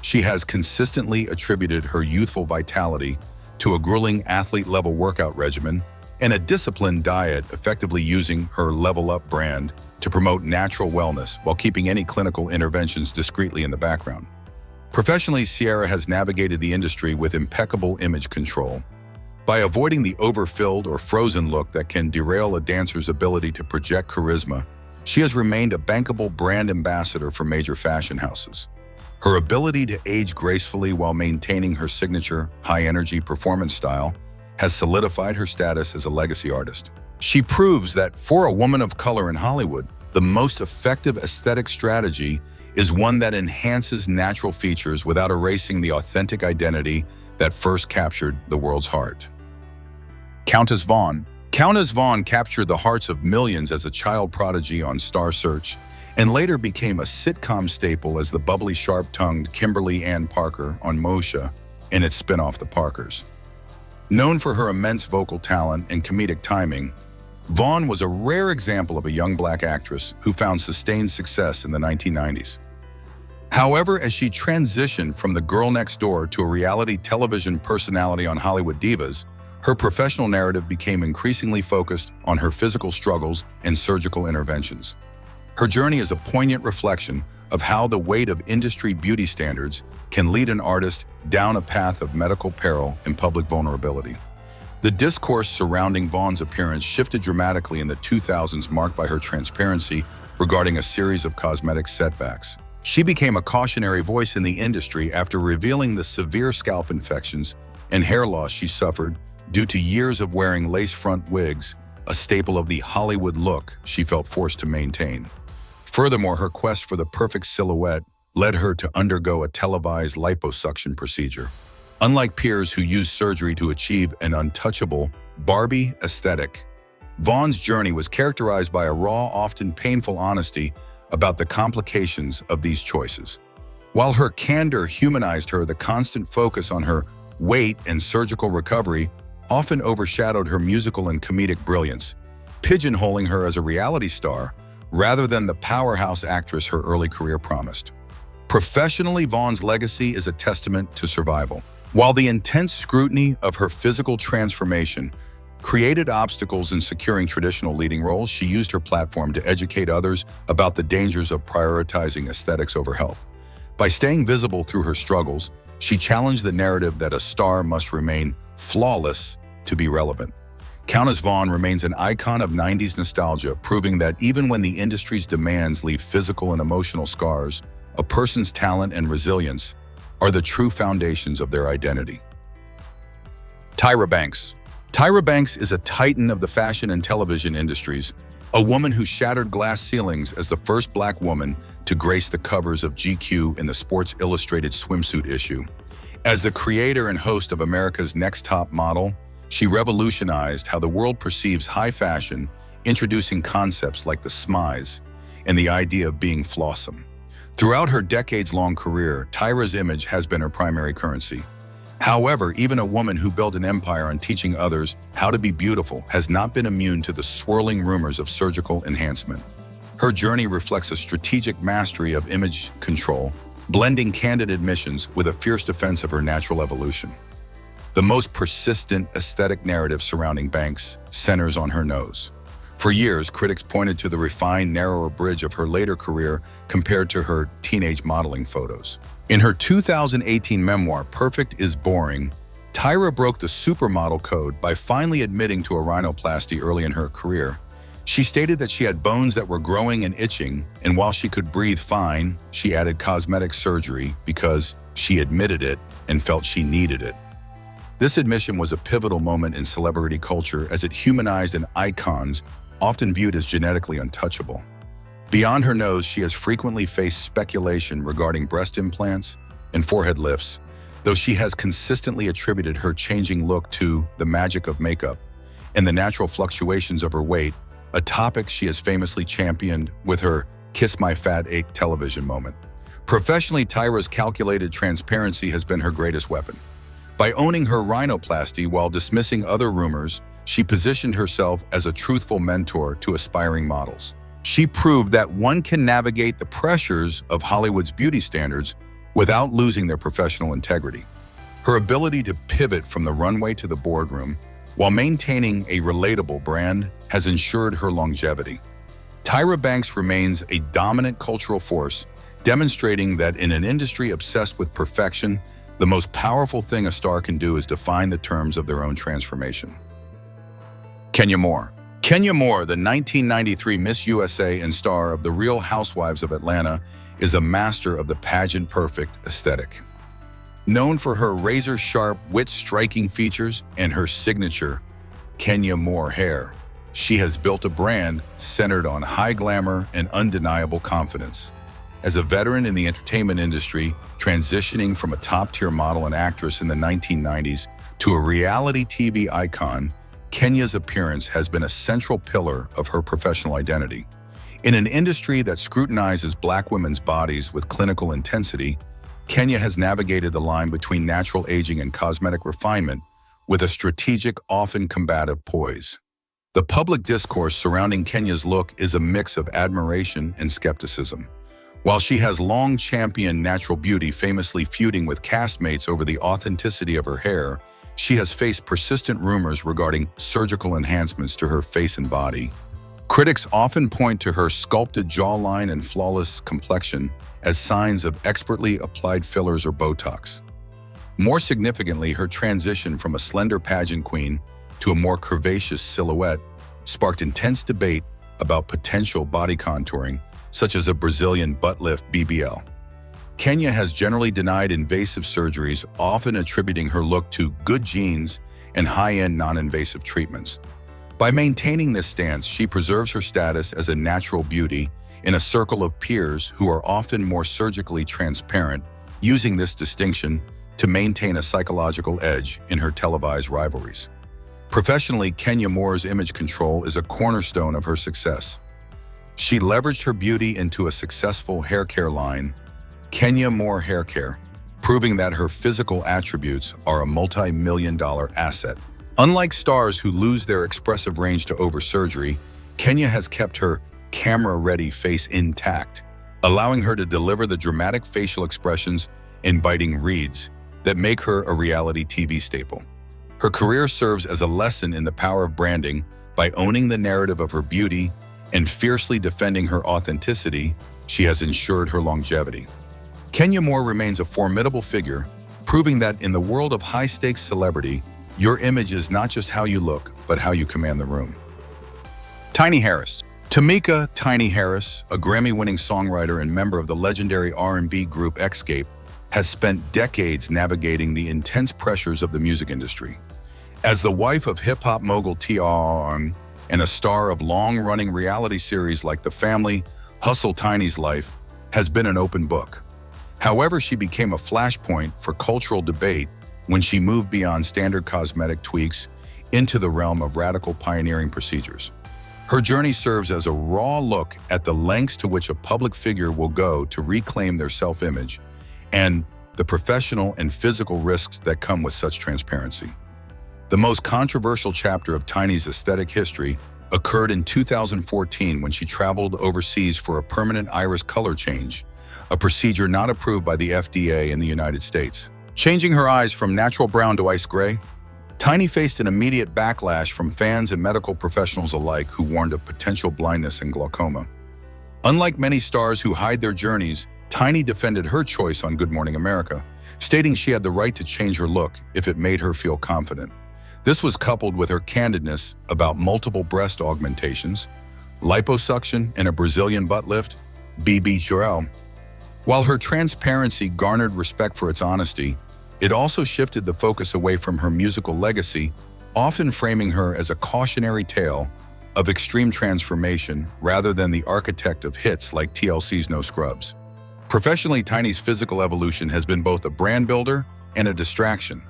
She has consistently attributed her youthful vitality to a grueling athlete-level workout regimen and a disciplined diet, effectively using her Level Up brand to promote natural wellness while keeping any clinical interventions discreetly in the background. Professionally, Ciara has navigated the industry with impeccable image control. By avoiding the overfilled or frozen look that can derail a dancer's ability to project charisma, she has remained a bankable brand ambassador for major fashion houses. Her ability to age gracefully while maintaining her signature high-energy performance style has solidified her status as a legacy artist. She proves that for a woman of color in Hollywood, the most effective aesthetic strategy is one that enhances natural features without erasing the authentic identity that first captured the world's heart. Countess Vaughn. Countess Vaughn captured the hearts of millions as a child prodigy on Star Search, and later became a sitcom staple as the bubbly, sharp-tongued Kimberly Ann Parker on Moshe and its spin-off The Parkers. Known for her immense vocal talent and comedic timing, Vaughn was a rare example of a young Black actress who found sustained success in the 1990s. However, as she transitioned from the girl next door to a reality television personality on Hollywood Divas, her professional narrative became increasingly focused on her physical struggles and surgical interventions. Her journey is a poignant reflection of how the weight of industry beauty standards can lead an artist down a path of medical peril and public vulnerability. The discourse surrounding Vaughn's appearance shifted dramatically in the 2000s, marked by her transparency regarding a series of cosmetic setbacks. She became a cautionary voice in the industry after revealing the severe scalp infections and hair loss she suffered due to years of wearing lace-front wigs, a staple of the Hollywood look she felt forced to maintain. Furthermore, her quest for the perfect silhouette led her to undergo a televised liposuction procedure. Unlike peers who used surgery to achieve an untouchable Barbie aesthetic, Vaughn's journey was characterized by a raw, often painful honesty about the complications of these choices. While her candor humanized her, the constant focus on her weight and surgical recovery often overshadowed her musical and comedic brilliance, pigeonholing her as a reality star rather than the powerhouse actress her early career promised. Professionally, Vaughn's legacy is a testament to survival. While the intense scrutiny of her physical transformation created obstacles in securing traditional leading roles, she used her platform to educate others about the dangers of prioritizing aesthetics over health. By staying visible through her struggles, she challenged the narrative that a star must remain flawless to be relevant. Countess Vaughn remains an icon of 90s nostalgia, proving that even when the industry's demands leave physical and emotional scars, a person's talent and resilience are the true foundations of their identity. Tyra Banks. Tyra Banks is a titan of the fashion and television industries, a woman who shattered glass ceilings as the first Black woman to grace the covers of GQ in the Sports Illustrated swimsuit issue. As the creator and host of America's Next Top Model, she revolutionized how the world perceives high fashion, introducing concepts like the smize and the idea of being flawsome. Throughout her decades-long career, Tyra's image has been her primary currency. However, even a woman who built an empire on teaching others how to be beautiful has not been immune to the swirling rumors of surgical enhancement. Her journey reflects a strategic mastery of image control, blending candid admissions with a fierce defense of her natural evolution. The most persistent aesthetic narrative surrounding Banks centers on her nose. For years, critics pointed to the refined, narrower bridge of her later career compared to her teenage modeling photos. In her 2018 memoir, Perfect is Boring, Tyra broke the supermodel code by finally admitting to a rhinoplasty early in her career. She stated that she had bones that were growing and itching, and while she could breathe fine, she added cosmetic surgery because she admitted it and felt she needed it. This admission was a pivotal moment in celebrity culture as it humanized an icons often viewed as genetically untouchable. Beyond her nose, she has frequently faced speculation regarding breast implants and forehead lifts, though she has consistently attributed her changing look to the magic of makeup and the natural fluctuations of her weight, a topic she has famously championed with her "Kiss My Fat Ache" television moment. Professionally, Tyra's calculated transparency has been her greatest weapon. By owning her rhinoplasty while dismissing other rumors, she positioned herself as a truthful mentor to aspiring models. She proved that one can navigate the pressures of Hollywood's beauty standards without losing their professional integrity. Her ability to pivot from the runway to the boardroom while maintaining a relatable brand has ensured her longevity. Tyra Banks remains a dominant cultural force, demonstrating that in an industry obsessed with perfection, the most powerful thing a star can do is define the terms of their own transformation. Kenya Moore. Kenya Moore, the 1993 Miss USA and star of The Real Housewives of Atlanta, is a master of the pageant perfect aesthetic. Known for her razor-sharp, wit-striking features and her signature Kenya Moore hair, she has built a brand centered on high glamour and undeniable confidence. As a veteran in the entertainment industry, transitioning from a top-tier model and actress in the 1990s to a reality TV icon, Kenya's appearance has been a central pillar of her professional identity. In an industry that scrutinizes Black women's bodies with clinical intensity, Kenya has navigated the line between natural aging and cosmetic refinement with a strategic, often combative poise. The public discourse surrounding Kenya's look is a mix of admiration and skepticism. While she has long championed natural beauty, famously feuding with castmates over the authenticity of her hair, she has faced persistent rumors regarding surgical enhancements to her face and body. Critics often point to her sculpted jawline and flawless complexion as signs of expertly applied fillers or Botox. More significantly, her transition from a slender pageant queen to a more curvaceous silhouette sparked intense debate about potential body contouring, such as a Brazilian butt lift BBL. Kenya has generally denied invasive surgeries, often attributing her look to good genes and high-end non-invasive treatments. By maintaining this stance, she preserves her status as a natural beauty in a circle of peers who are often more surgically transparent, using this distinction to maintain a psychological edge in her televised rivalries. Professionally, Kenya Moore's image control is a cornerstone of her success. She leveraged her beauty into a successful hair care line, Kenya Moore Hair Care, proving that her physical attributes are a multi-million-dollar asset. Unlike stars who lose their expressive range to over-surgery, Kenya has kept her camera-ready face intact, allowing her to deliver the dramatic facial expressions and biting reads that make her a reality TV staple. Her career serves as a lesson in the power of branding. By owning the narrative of her beauty and fiercely defending her authenticity, she has ensured her longevity. Kenya Moore remains a formidable figure, proving that in the world of high-stakes celebrity, your image is not just how you look, but how you command the room. Tiny Harris. Tamika Tiny Harris, a Grammy-winning songwriter and member of the legendary R&B group Xscape, has spent decades navigating the intense pressures of the music industry. As the wife of hip-hop mogul T.R. and a star of long-running reality series like The Family, Hustle Tiny's life has been an open book. However, she became a flashpoint for cultural debate when she moved beyond standard cosmetic tweaks into the realm of radical pioneering procedures. Her journey serves as a raw look at the lengths to which a public figure will go to reclaim their self-image and the professional and physical risks that come with such transparency. The most controversial chapter of Tiny's aesthetic history occurred in 2014 when she traveled overseas for a permanent iris color change, a procedure not approved by the FDA in the United States. Changing her eyes from natural brown to ice gray, Tiny faced an immediate backlash from fans and medical professionals alike who warned of potential blindness and glaucoma. Unlike many stars who hide their journeys, Tiny defended her choice on Good Morning America, stating she had the right to change her look if it made her feel confident. This was coupled with her candidness about multiple breast augmentations, liposuction, and a Brazilian butt lift, BBL. While her transparency garnered respect for its honesty, it also shifted the focus away from her musical legacy, often framing her as a cautionary tale of extreme transformation rather than the architect of hits like TLC's No Scrubs. Professionally, Tiny's physical evolution has been both a brand builder and a distraction.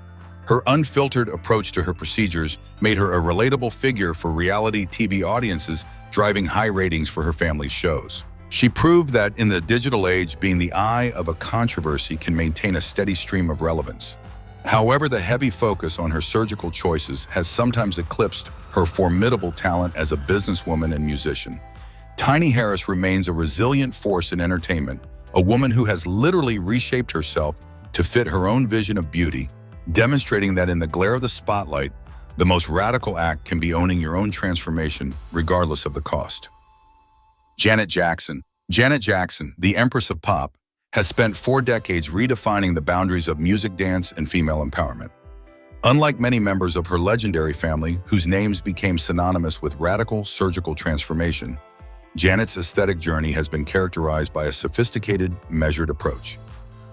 Her unfiltered approach to her procedures made her a relatable figure for reality TV audiences, driving high ratings for her family's shows. She proved that in the digital age, being the eye of a controversy can maintain a steady stream of relevance. However, the heavy focus on her surgical choices has sometimes eclipsed her formidable talent as a businesswoman and musician. Tiny Harris remains a resilient force in entertainment, a woman who has literally reshaped herself to fit her own vision of beauty, demonstrating that in the glare of the spotlight, the most radical act can be owning your own transformation, regardless of the cost. Janet Jackson. Janet Jackson, the Empress of Pop, has spent 4 decades redefining the boundaries of music, dance, and female empowerment. Unlike many members of her legendary family, whose names became synonymous with radical surgical transformation, Janet's aesthetic journey has been characterized by a sophisticated, measured approach.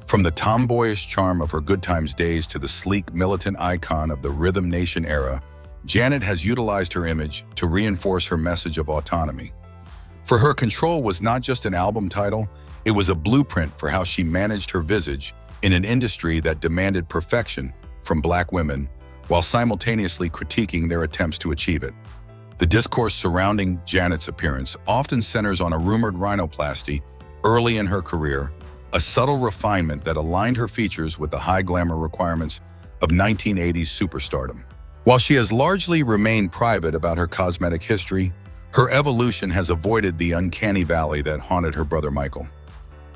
From the tomboyish charm of her Good Times days to the sleek, militant icon of the Rhythm Nation era, Janet has utilized her image to reinforce her message of autonomy. For her, Control was not just an album title, it was a blueprint for how she managed her visage in an industry that demanded perfection from Black women, while simultaneously critiquing their attempts to achieve it. The discourse surrounding Janet's appearance often centers on a rumored rhinoplasty early in her career, a subtle refinement that aligned her features with the high glamour requirements of 1980s superstardom. While she has largely remained private about her cosmetic history, her evolution has avoided the uncanny valley that haunted her brother Michael.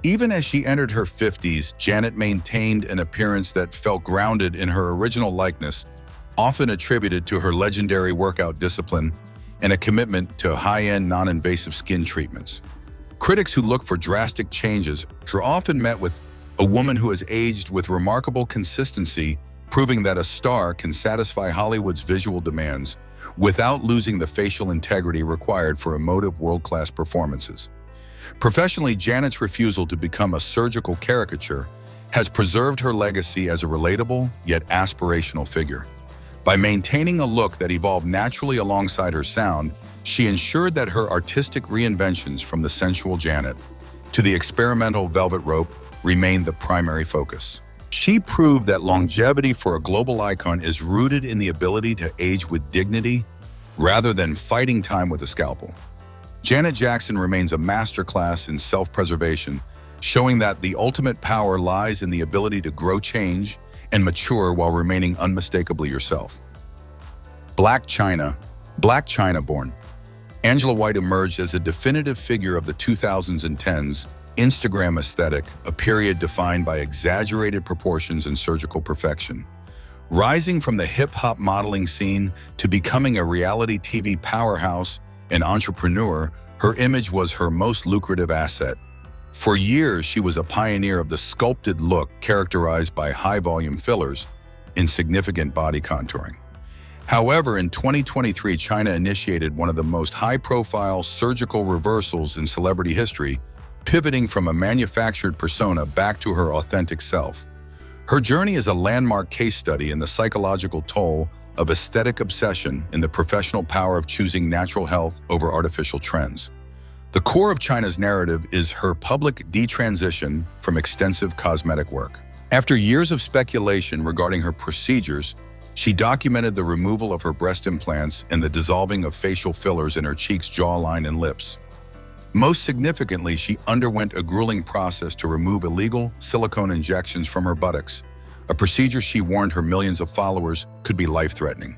Even as she entered her 50s, Janet maintained an appearance that felt grounded in her original likeness, often attributed to her legendary workout discipline and a commitment to high-end, non-invasive skin treatments. Critics who look for drastic changes are often met with a woman who has aged with remarkable consistency, proving that a star can satisfy Hollywood's visual demands without losing the facial integrity required for emotive world-class performances. Professionally, Janet's refusal to become a surgical caricature has preserved her legacy as a relatable yet aspirational figure. By maintaining a look that evolved naturally alongside her sound, she ensured that her artistic reinventions, from the sensual Janet to the experimental velvet rope, remained the primary focus. She proved that longevity for a global icon is rooted in the ability to age with dignity rather than fighting time with a scalpel. Janet Jackson remains a masterclass in self-preservation, showing that the ultimate power lies in the ability to grow, change, and mature while remaining unmistakably yourself. Blac Chyna born. Angela White emerged as a definitive figure of the 2010s Instagram aesthetic, a period defined by exaggerated proportions and surgical perfection. Rising from the hip-hop modeling scene to becoming a reality TV powerhouse and entrepreneur, her image was her most lucrative asset. For years, she was a pioneer of the sculpted look characterized by high-volume fillers and significant body contouring. However, in 2023, Chyna initiated one of the most high-profile surgical reversals in celebrity history, pivoting from a manufactured persona back to her authentic self. Her journey is a landmark case study in the psychological toll of aesthetic obsession and the professional power of choosing natural health over artificial trends. The core of Chyna's narrative is her public detransition from extensive cosmetic work. After years of speculation regarding her procedures, she documented the removal of her breast implants and the dissolving of facial fillers in her cheeks, jawline, and lips. Most significantly, she underwent a grueling process to remove illegal silicone injections from her buttocks, a procedure she warned her millions of followers could be life-threatening.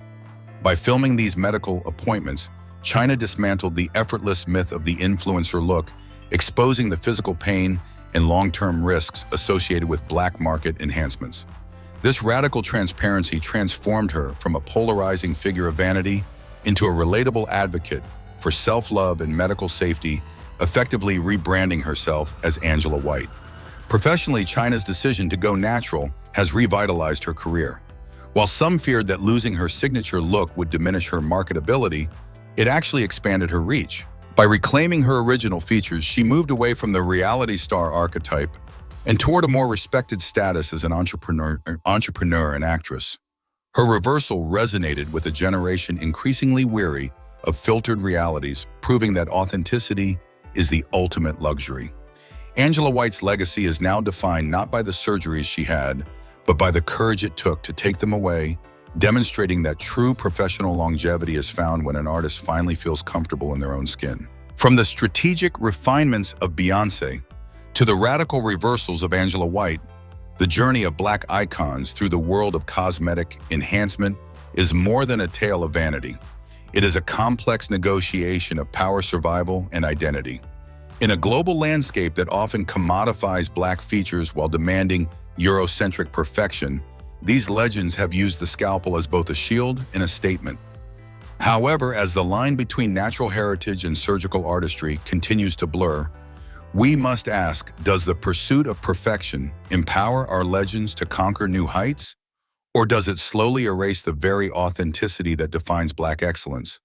By filming these medical appointments, Chyna dismantled the effortless myth of the influencer look, exposing the physical pain and long-term risks associated with black market enhancements. This radical transparency transformed her from a polarizing figure of vanity into a relatable advocate for self-love and medical safety, effectively rebranding herself as Angela White. Professionally, Chyna's decision to go natural has revitalized her career. While some feared that losing her signature look would diminish her marketability, it actually expanded her reach. By reclaiming her original features, she moved away from the reality star archetype and toward a more respected status as an entrepreneur and actress. Her reversal resonated with a generation increasingly weary of filtered realities, proving that authenticity is the ultimate luxury. Angela White's legacy is now defined not by the surgeries she had, but by the courage it took to take them away, demonstrating that true professional longevity is found when an artist finally feels comfortable in their own skin. From the strategic refinements of Beyonce to the radical reversals of Angela White, the journey of black icons through the world of cosmetic enhancement is more than a tale of vanity. It is a complex negotiation of power, survival, and identity. In a global landscape that often commodifies black features while demanding Eurocentric perfection, these legends have used the scalpel as both a shield and a statement. However, as the line between natural heritage and surgical artistry continues to blur, we must ask, does the pursuit of perfection empower our legends to conquer new heights? Or does it slowly erase the very authenticity that defines Black excellence?